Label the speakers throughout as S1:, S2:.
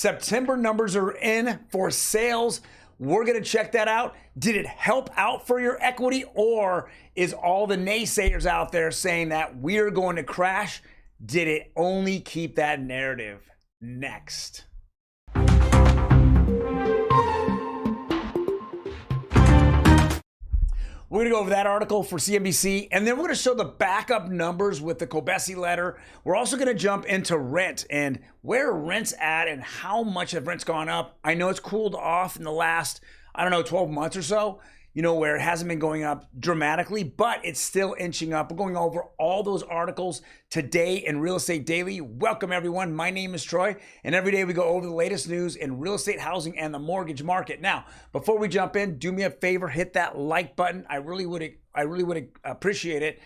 S1: September numbers are in for sales. We're going to check that out. Did it help out for your equity, or is all the naysayers out there saying that we're going to crash? Did it only keep that narrative? Next. We're going to go over that article for CNBC, and then we're going to show the backup numbers with the Kobesi letter. We're also going to jump into rent and where rent's at and how much have rents gone up. I know it's cooled off in the last, 12 months or so, where it hasn't been going up dramatically, but it's still inching up. We're going over all those articles today in Real Estate Daily. Welcome, everyone. My name is Troy, and every day we go over the latest news in real estate, housing, and the mortgage market. Now, before we jump in, do me a favor, hit that like button. I really would appreciate it.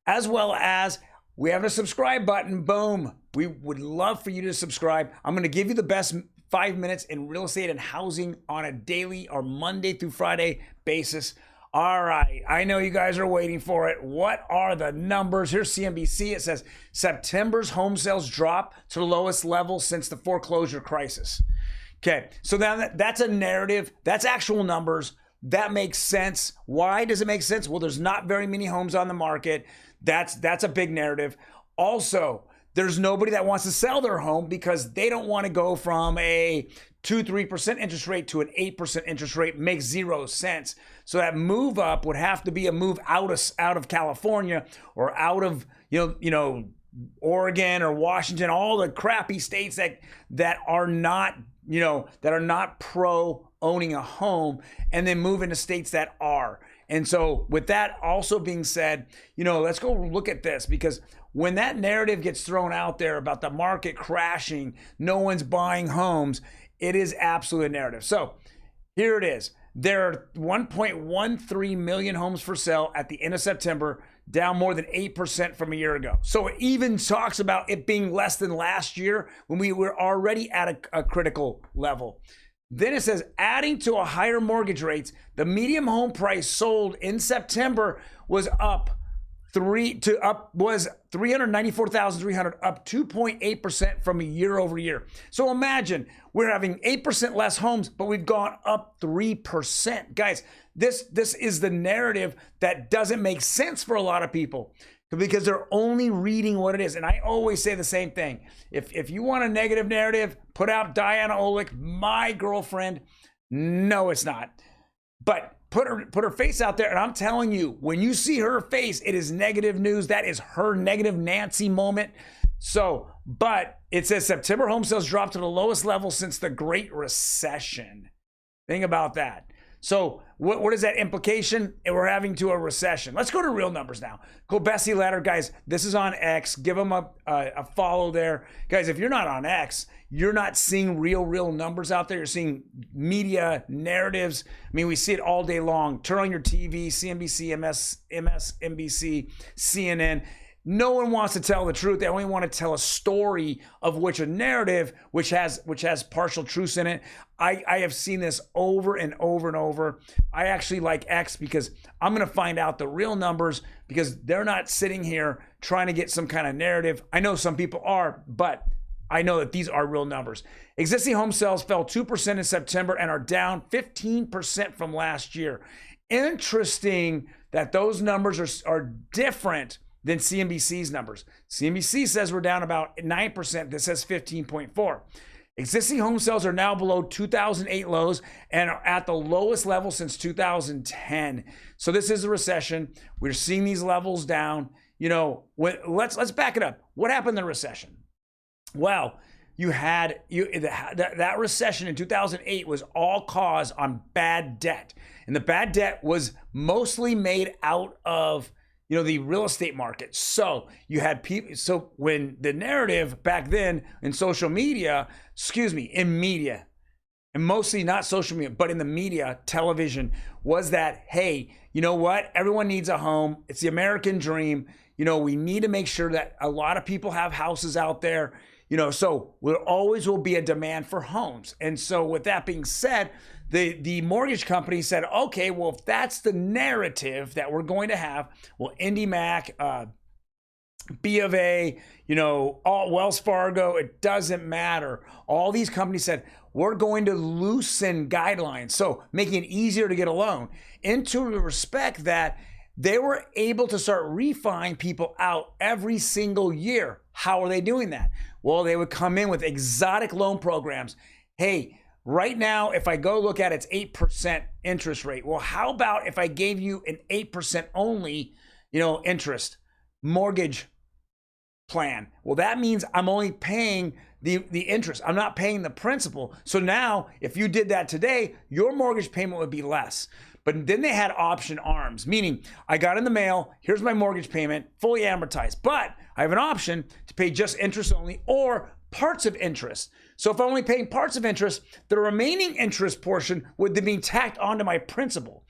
S1: As well as we have a subscribe button. Boom. We would love for you to subscribe. I'm going to give you the best 5 minutes in real estate and housing on a daily or Monday through Friday basis. All right, I know you guys are waiting for it. What are the numbers? Here's CNBC. It says September's home sales drop to the lowest level since the foreclosure crisis. Okay, so now that's a narrative. That's actual numbers. That makes sense. Why does it make sense? Well, there's not very many homes on the market. That's a big narrative. Also, there's nobody that wants to sell their home because they don't want to go from a 2-3% interest rate to an 8% interest rate. Makes zero sense. So that move up would have to be a move out of California or out of Oregon or Washington, all the crappy states that are not pro owning a home, and then move into states that are. And so with that also being said, let's go look at this, because when that narrative gets thrown out there about the market crashing, no one's buying homes, it is absolute narrative. So here it is. There are 1.13 million homes for sale at the end of September, down more than 8% from a year ago. So it even talks about it being less than last year when we were already at a critical level. Then it says, adding to a higher mortgage rates, the median home price sold in September was up 394,300, up 2.8% from a year over year. So imagine we're having 8% less homes, but we've gone up 3%. Guys, this is the narrative that doesn't make sense for a lot of people, because they're only reading what it is. And I always say the same thing. If you want a negative narrative, put out Diana Olick, my girlfriend. No, it's not. But put her face out there, and I'm telling you, when you see her face, it is negative news. That is her negative Nancy moment. So, but it says September home sales dropped to the lowest level since the Great Recession. Think about that. So what is that implication? We're having to a recession. Let's go to real numbers now. Kobesi letter, guys, this is on X. Give them a follow there. Guys, if you're not on X, you're not seeing real numbers out there. You're seeing media narratives. I mean, we see it all day long. Turn on your TV, CNBC, MSNBC, CNN. No one wants to tell the truth. They only want to tell a story of which a narrative, which has partial truths in it. I have seen this over and over and over. I actually like X because I'm going to find out the real numbers, because they're not sitting here trying to get some kind of narrative. I know some people are, but I know that these are real numbers. Existing home sales fell 2% in September and are down 15% from last year. Interesting that those numbers are different than CNBC's numbers. CNBC says we're down about 9%. This says 15.4. Existing home sales are now below 2008 lows and are at the lowest level since 2010. So this is a recession. We're seeing these levels down. Let's back it up. What happened in the recession? Well, that recession in 2008 was all caused on bad debt, and the bad debt was mostly made out of the real estate market. So you had people, so when the narrative back then in social media, in media, and mostly not social media, but in the media, television, was that, hey, you know what? Everyone needs a home. It's the American dream. We need to make sure that a lot of people have houses out there. So there always will be a demand for homes. And so with that being said, the mortgage company said, okay, well, if that's the narrative that we're going to have, well, IndyMac, B of A, all Wells Fargo, it doesn't matter. All these companies said, we're going to loosen guidelines, so making it easier to get a loan, into the respect that they were able to start refining people out every single year. How are they doing that? Well, they would come in with exotic loan programs. Hey, right now, if I go look at it's 8% interest rate. Well, how about if I gave you an 8% only, interest mortgage plan? Well, that means I'm only paying the interest. I'm not paying the principal. So now, if you did that today, your mortgage payment would be less. But then they had option arms, meaning I got in the mail, here's my mortgage payment, fully amortized, but I have an option to pay just interest only or parts of interest. So if I'm only paying parts of interest, the remaining interest portion would then be tacked onto my principal.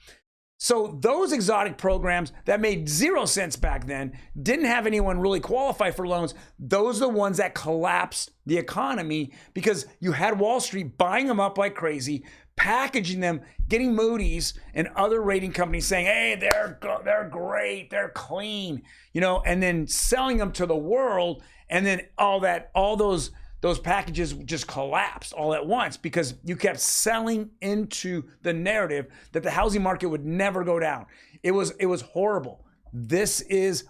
S1: So those exotic programs that made 0 sense back then, didn't have anyone really qualify for loans. Those are the ones that collapsed the economy because you had Wall Street buying them up like crazy, packaging them, getting Moody's and other rating companies saying, hey, they're great, they're clean, and then selling them to the world. And then all those packages just collapsed all at once because you kept selling into the narrative that the housing market would never go down. It was horrible. This is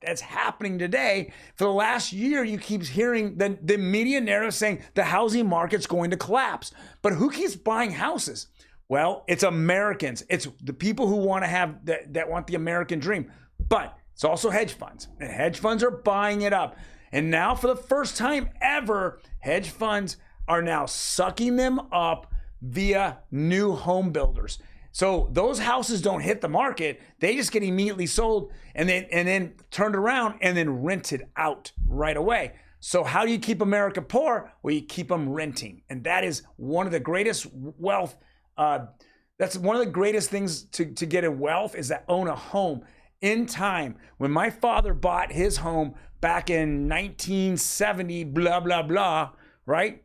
S1: that's happening today. For the last year, you keep hearing the media narrative saying the housing market's going to collapse. But who keeps buying houses? Well, it's Americans. It's the people who want to have that want the American dream. But it's also hedge funds. And hedge funds are buying it up. And now for the first time ever, hedge funds are now sucking them up via new home builders. So those houses don't hit the market. They just get immediately sold and then turned around and then rented out right away. So how do you keep America poor? Well, you keep them renting. And that is one of the greatest wealth. That's one of the greatest things to get in wealth is to own a home. In time, when my father bought his home back in 1970, blah, blah, blah, right?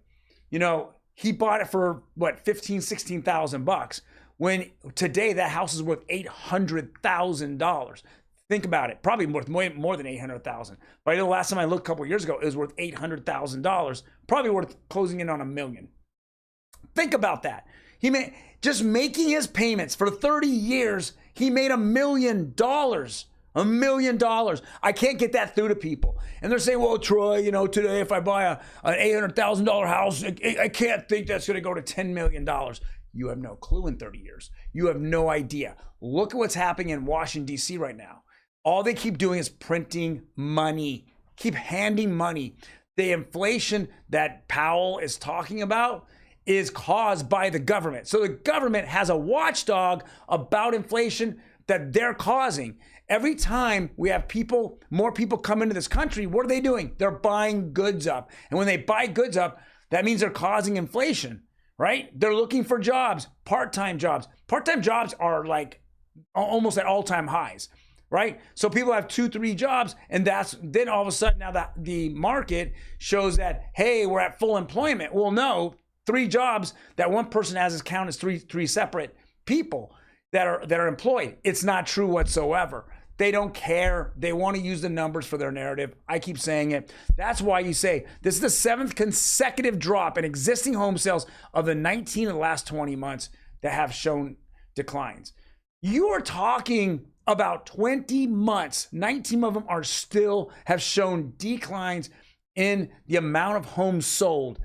S1: He bought it for $15,000, $16,000. When today that house is worth $800,000. Think about it, probably worth more than $800,000. But the last time I looked a couple of years ago, it was worth $800,000, probably worth closing in on $1 million. Think about that. Just making his payments for 30 years, he made $1 million. $1 million. I can't get that through to people. And they're saying, well, Troy, today if I buy an $800,000 house, I can't think that's going to go to $10 million. You have no clue in 30 years. You have no idea. Look at what's happening in Washington, D.C. right now. All they keep doing is printing money, keep handing money. The inflation that Powell is talking about is caused by the government. So the government has a watchdog about inflation that they're causing. Every time we have more people come into this country, what are they doing? They're buying goods up. And when they buy goods up, that means they're causing inflation, right? They're looking for jobs, part-time jobs. Part-time jobs are like almost at all-time highs, right? So people have 2-3 jobs, and then all of a sudden now that the market shows that, hey, we're at full employment. Well, no, 3 jobs that one person has is counted as three separate people that are employed. It's not true whatsoever. They don't care. They want to use the numbers for their narrative. I keep saying it. That's why you say this is the 7th consecutive drop in existing home sales of the 19 of the last 20 months that have shown declines. You are talking about 20 months. 19 of them have shown declines in the amount of homes sold.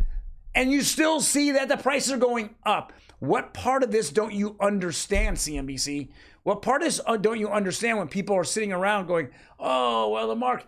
S1: And you still see that the prices are going up. What part of this don't you understand, CNBC? What part of this don't you understand when people are sitting around going, oh, well, the market,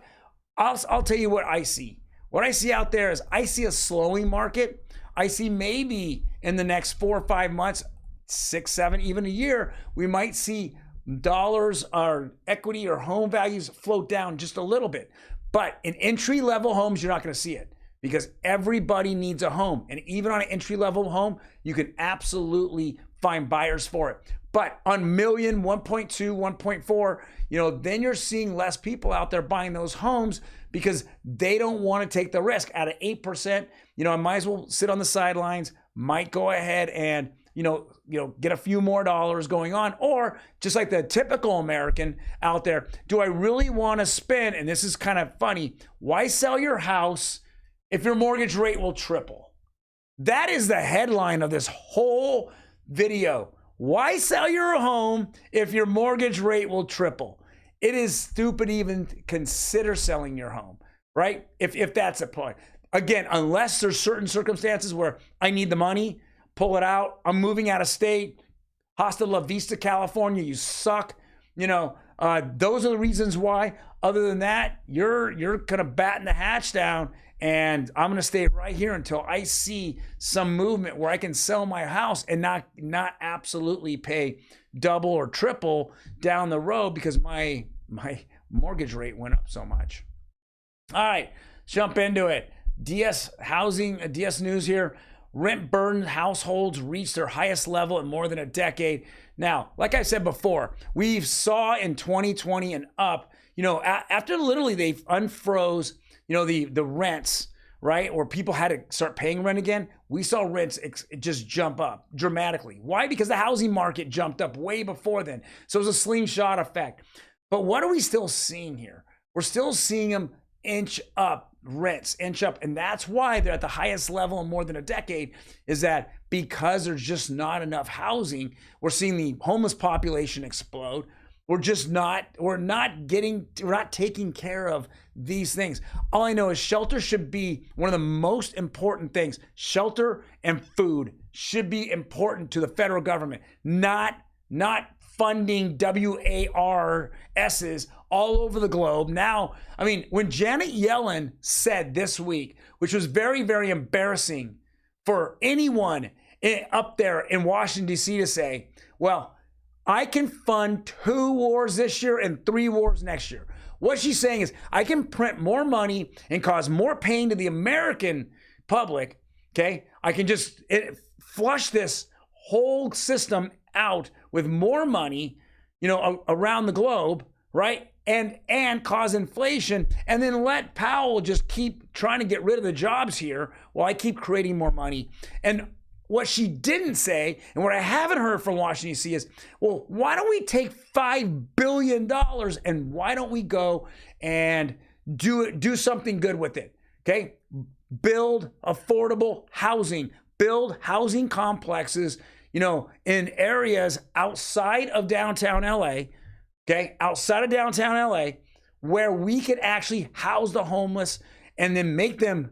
S1: I'll tell you what I see. What I see out there is I see a slowing market. I see maybe in the next 4 or 5 months, 6, 7, even a year, we might see dollars or equity or home values float down just a little bit. But in entry-level homes, you're not going to see it because everybody needs a home. And even on an entry-level home, you can absolutely find buyers for it. But on million, 1.2, 1.4, then you're seeing less people out there buying those homes because they don't want to take the risk. At an 8%, I might as well sit on the sidelines, might go ahead and get a few more dollars going on? Or just like the typical American out there, do I really want to spend, and this is kind of funny, why sell your house if your mortgage rate will triple? That is the headline of this whole video. Why sell your home if your mortgage rate will triple? It is stupid to even consider selling your home, right? If that's a point. Again, unless there's certain circumstances where I need the money, pull it out, I'm moving out of state, hasta la vista, California, you suck. Those are the reasons why. Other than that, you're gonna batten the hatch down, and I'm gonna stay right here until I see some movement where I can sell my house and not absolutely pay double or triple down the road because my mortgage rate went up so much. All right, jump into it. DS News here. Rent-burdened households reached their highest level in more than a decade. Now, like I said before, we saw in 2020 and up, after literally they unfroze, the rents, right? Or people had to start paying rent again. We saw rents just jump up dramatically. Why? Because the housing market jumped up way before then. So it was a slingshot effect. But what are we still seeing here? We're still seeing them inch up. Rents inch up, and that's why they're at the highest level in more than a decade, is that because there's just not enough housing, we're seeing the homeless population explode. We're not taking care of these things. All I know is shelter should be one of the most important things. Shelter and food should be important to the federal government, not funding WARSs all over the globe. Now, when Janet Yellen said this week, which was very, very embarrassing for anyone up there in Washington, D.C. to say, well, I can fund 2 wars this year and 3 wars next year. What she's saying is I can print more money and cause more pain to the American public, okay? I can just flush this whole system out with more money, around the globe, right? And cause inflation, and then let Powell just keep trying to get rid of the jobs here while I keep creating more money. And what she didn't say, and what I haven't heard from Washington, D.C. is, well, why don't we take $5 billion and why don't we go and do something good with it, okay? Build affordable housing, build housing complexes, in areas outside of downtown LA, okay, outside of downtown LA, where we could actually house the homeless and then make them,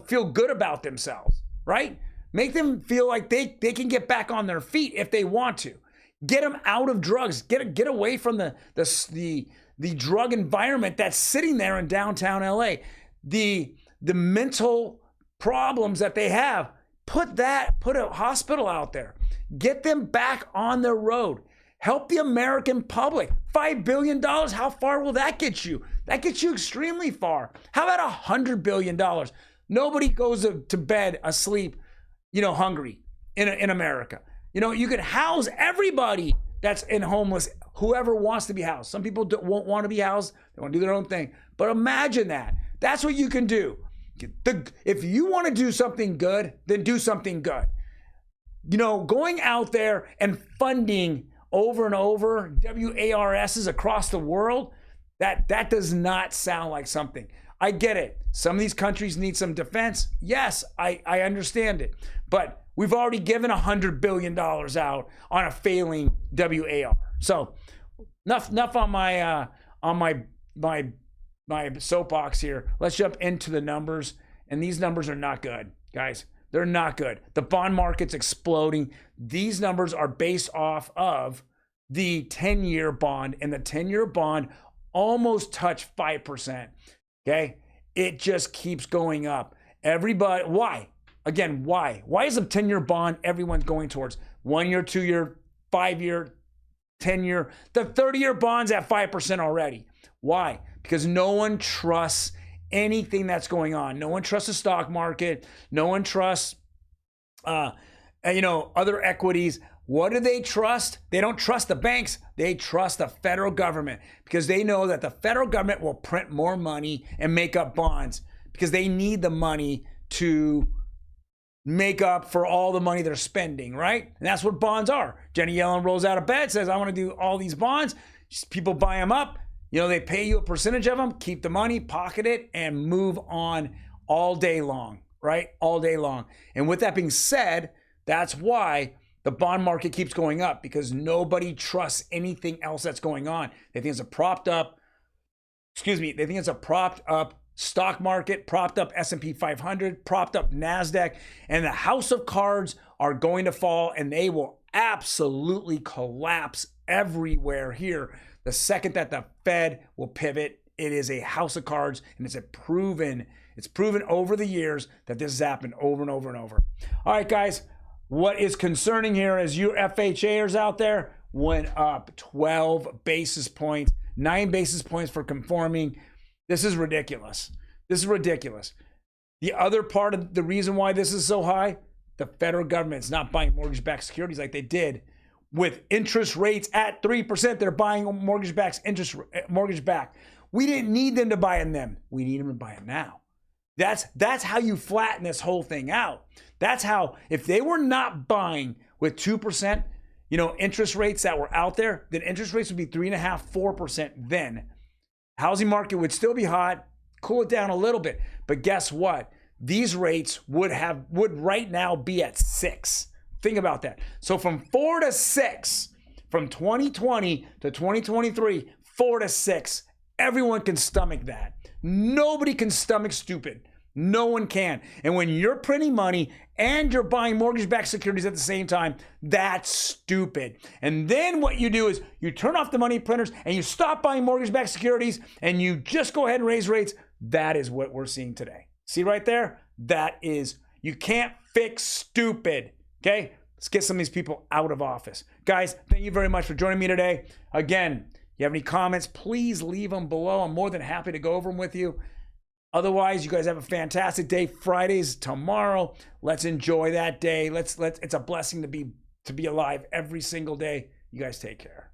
S1: feel good about themselves, right? Make them feel like they can get back on their feet if they want to. Get them out of drugs. Get away from the drug environment that's sitting there in downtown LA. The mental problems that they have. Put a hospital out there. Get them back on the road. Help the American public. $5 billion, how far will that get you? That gets you extremely far. How about $100 billion? Nobody goes to bed asleep, hungry in America. You could house everybody that's in homeless, whoever wants to be housed. Some people won't want to be housed. They want to do their own thing. But imagine that. That's what you can do. If you want to do something good, then do something good. Going out there and funding over and over WARSs across the world, that does not sound like something. I get it. Some of these countries need some defense. Yes, I understand it. But we've already given $100 billion out on a failing WAR. So enough on my soapbox here. Let's jump into the numbers. And these numbers are not good, guys. They're not good. The bond market's exploding. These numbers are based off of the 10-year bond, and the 10-year bond almost touched 5%. Okay? It just keeps going up. Everybody, why? Again, why? Why is a 10-year bond everyone's going towards? 1 year, 2 year, 5 year, 10 year. The 30-year bond's at 5% already. Why? Because no one trusts anything that's going on. No one trusts the stock market. No one trusts, other equities. What do they trust? They don't trust the banks. They trust the federal government because they know that the federal government will print more money and make up bonds because they need the money to make up for all the money they're spending, right? And that's what bonds are. Jenny Yellen rolls out of bed, says, I want to do all these bonds. People buy them up. You know, they pay you a percentage of them, keep the money, pocket it, and move on all day long, right? All day long. And with that being said, that's why the bond market keeps going up, because nobody trusts anything else that's going on. They think it's a propped up, they think it's a propped up stock market, propped up S&P 500, propped up NASDAQ, and the house of cards are going to fall, and they will absolutely collapse everywhere here the second that the Fed will pivot. It is a house of cards, and it's proven over the years that this has happened over and over and over. All right, guys, what is concerning here is you FHAers out there went up 12 basis points, 9 basis points for conforming. This is ridiculous. This is ridiculous. The other part of the reason why this is so high, the federal government's not buying mortgage-backed securities like they did. With interest rates at 3%, they're buying mortgage-backed. We didn't need them to buy in them. We need them to buy it now. That's how you flatten this whole thing out. That's how, if they were not buying with 2%, interest rates that were out there, then interest rates would be 3.5%, 4% then. Housing market would still be hot, cool it down a little bit. But guess what? These rates would right now be at 6. Think about that. So from 4 to 6, from 2020 to 2023, 4 to 6, everyone can stomach that. Nobody can stomach stupid. No one can. And when you're printing money and you're buying mortgage-backed securities at the same time, that's stupid. And then what you do is you turn off the money printers and you stop buying mortgage-backed securities and you just go ahead and raise rates. That is what we're seeing today. See right there? That is, you can't fix stupid. Okay? Let's get some of these people out of office. Guys, thank you very much for joining me today. Again, you have any comments, please leave them below. I'm more than happy to go over them with you. Otherwise, you guys have a fantastic day. Friday's tomorrow. Let's enjoy that day. It's a blessing to be alive every single day. You guys take care.